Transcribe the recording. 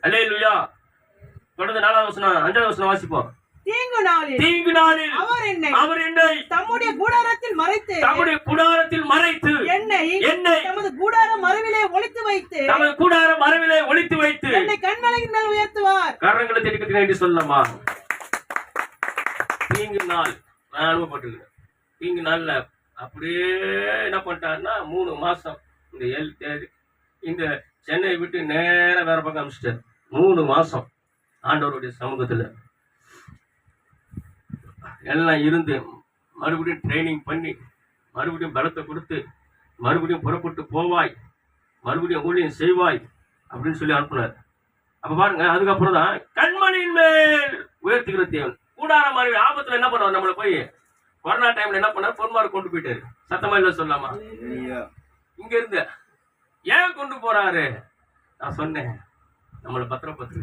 அல்லேலூயா. தொடர்ந்து 4வது வசனம் 5வது வசனம் வாசிப்போம். தீங்கு நாளில் அவர் என்னை தம்முடைய கூடாரத்தில் மறைத்து என்னை தமது கூடார மறைவிலே ஒளித்து வைத்து என்னை கண்மலையின் மேல் உயர்த்துவார். கரங்களை தட்டி நன்றி சொல்லலாமா? தீங்கு நாள் நான் அனுபவப்பட்டிருக்கேன். தீங்கு நாள்ல அப்படியே என்ன பண்ணிட்டாருன்னா 3 மாசம் இந்த சென்னை விட்டு நேரம் வேற பக்கம் அனுப்பிச்சிட்டாரு. 3 மாசம் ஆண்டவருடைய சமூகத்துல எல்லாம் இருந்து மறுபடியும் ட்ரைனிங் பண்ணி மறுபடியும் பலத்தை கொடுத்து மறுபடியும் புறப்பட்டு போவாய், மறுபடியும் ஊழியம் செய்வாய் அப்படின்னு சொல்லி அனுப்புனார். அப்ப பாருங்க, அதுக்கப்புறம் தான் கண்மணியின் மேல் உயர்த்துகிற தேவன். கூடார மாதிரி ஆபத்துல என்ன பண்ணுவார்? நம்மள போய் கொரோனா டைம்ல என்ன பண்ணார்? பொன்மார் கொண்டு போயிட்டாரு. சத்தமா இல்ல சொல்லாமா? இங்க இருந்து ஏன் கொண்டு போறாரு? நான் சொன்னேன், நம்மளை பத்திரப்பத்து